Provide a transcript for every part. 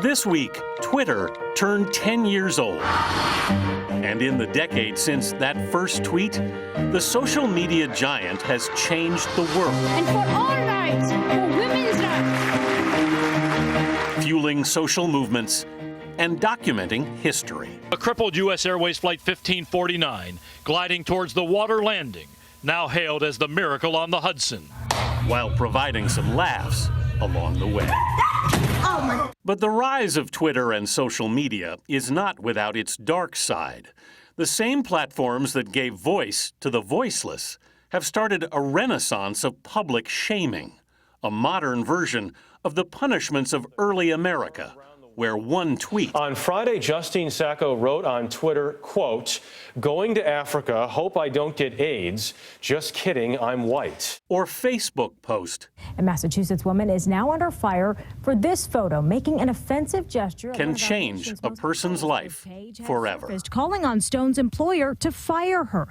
This week, Twitter turned 10 years old. And in the decade since that first tweet, the social media giant has changed the world. And for all rights, for women's rights. Fueling social movements and documenting history. A crippled U.S. Airways Flight 1549 gliding towards the water landing, now hailed as the miracle on the Hudson. While providing some laughs along the way. But the rise of Twitter and social media is not without its dark side. The same platforms that gave voice to the voiceless have started a renaissance of public shaming, a modern version of the punishments of early America, where one tweet. On Friday, Justine Sacco wrote on Twitter, quote, "Going to Africa, hope I don't get AIDS. Just kidding, I'm white." Or Facebook post. A Massachusetts woman is now under fire for this photo, making an offensive gesture. Can change a person's life forever. Calling on Stone's employer to fire her.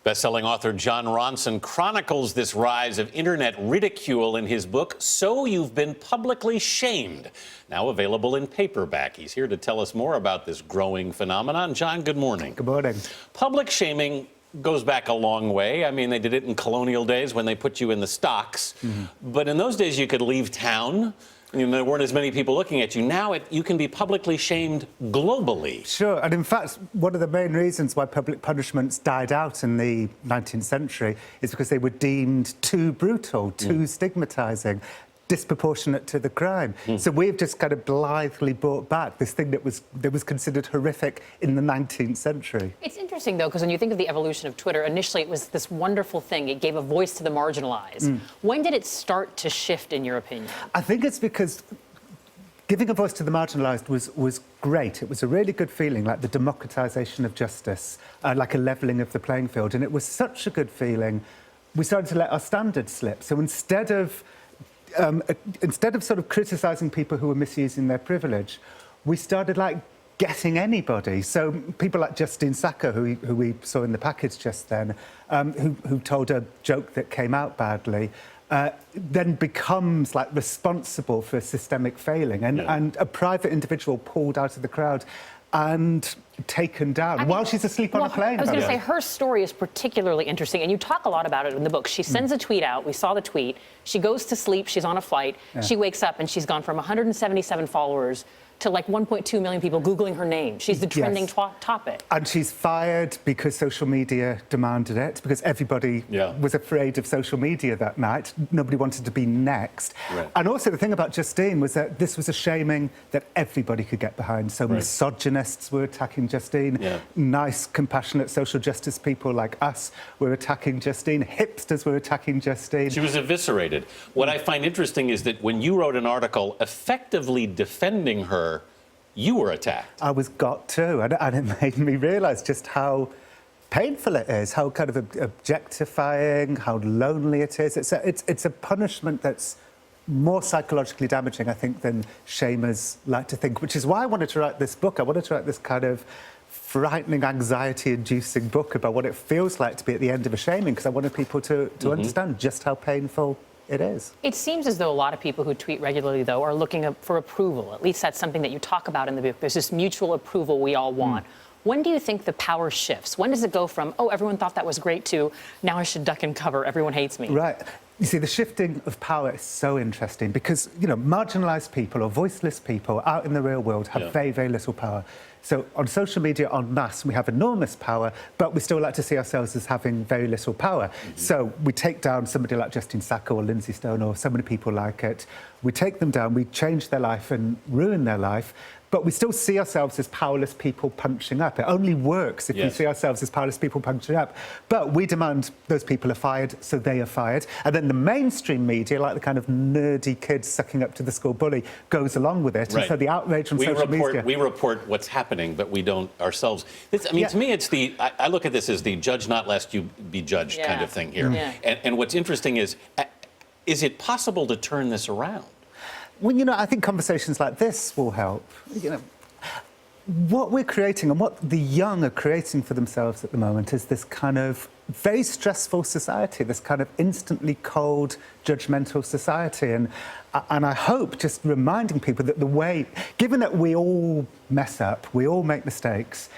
Bestselling author Jon Ronson chronicles this rise of internet ridicule in his book, So You've Been Publicly Shamed, now available in paperback. He's here to tell us more about this growing phenomenon. Jon, good morning. Good morning. Public shaming goes back a long way. I mean, they did it in colonial days when they put you in the stocks. But in those days, you could leave town. There weren't as many people looking at you. Now you can be publicly shamed globally. Sure, and in fact, one of the main reasons why public punishments died out in the 19th century is because they were deemed too brutal, too stigmatizing, disproportionate to the crime. So we've just kind of blithely brought back this thing that was considered horrific in the 19th century. It's interesting, though, because when you think of the evolution of Twitter, initially it was this wonderful thing. It gave a voice to the marginalized. When did it start to shift, in your opinion? I think it's because giving a voice to the marginalised was great. It was a really good feeling, like the democratisation of justice, like a levelling of the playing field. And it was such a good feeling, we started to let our standards slip. So instead of sort of criticising people who were misusing their privilege, we started, like, getting anybody. So people like Justine Sacco, who we saw in the package just then, who told a joke that came out badly, then becomes, like, responsible for systemic failing. And a private individual pulled out of the crowd and taken down while she's asleep on a plane. I was going to say, her story is particularly interesting, and you talk a lot about it in the book. She sends a tweet out. We saw the tweet. She goes to sleep. She's on a flight. She wakes up, and she's gone from 177 followers to like 1.2 million people Googling her name. She's the trending topic. And she's fired because social media demanded it, because everybody was afraid of social media that night. Nobody wanted to be next. And also the thing about Justine was that this was a shaming that everybody could get behind. So misogynists were attacking Justine. Nice, compassionate social justice people like us were attacking Justine. Hipsters were attacking Justine. She was eviscerated. What I find interesting is that when you wrote an article effectively defending her, you were attacked. I was got to, and it made me realise just how painful it is, how kind of objectifying, how lonely it is. It's a punishment that's more psychologically damaging, I think, than shamers like to think, which is why I wanted to write this book. I wanted to write this kind of frightening, anxiety-inducing book about what it feels like to be at the end of a shaming, because I wanted people to understand just how painful it is. It seems as though a lot of people who tweet regularly, though, are looking for approval. At least that's something that you talk about in the book. There's this mutual approval we all want. When do you think the power shifts? When does it go from, oh, everyone thought that was great, to now I should duck and cover, everyone hates me? Right. You see, the shifting of power is so interesting because, marginalised people or voiceless people out in the real world have very, very little power. So on social media, en masse, we have enormous power, but we still like to see ourselves as having very little power. So we take down somebody like Justine Sacco or Lindsay Stone or so many people like it. We take them down, we change their life and ruin their life, but we still see ourselves as powerless people punching up. It only works if we see ourselves as powerless people punching up. But we demand those people are fired, so they are fired. And then the mainstream media, like the kind of nerdy kids sucking up to the school bully, goes along with it. And so the outrage on social media... We report what's happening, but we don't ourselves... to me, it's the... I look at this as the judge not lest you be judged kind of thing here. And what's interesting is it possible to turn this around? Well, I think conversations like this will help. what we're creating and what the young are creating for themselves at the moment is this kind of very stressful society, this kind of instantly cold, judgmental society. And I hope just reminding people that the way, given that we all mess up, we all make mistakes,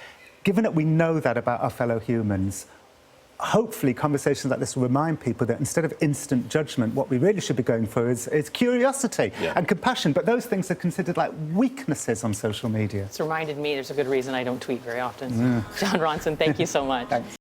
given that we know that about our fellow humans, hopefully conversations like this will remind people that instead of instant judgment, what we really should be going for is curiosity and compassion. But those things are considered like weaknesses on social media. It's reminded me there's a good reason I don't tweet very often. Jon Ronson, thank you so much. Thanks.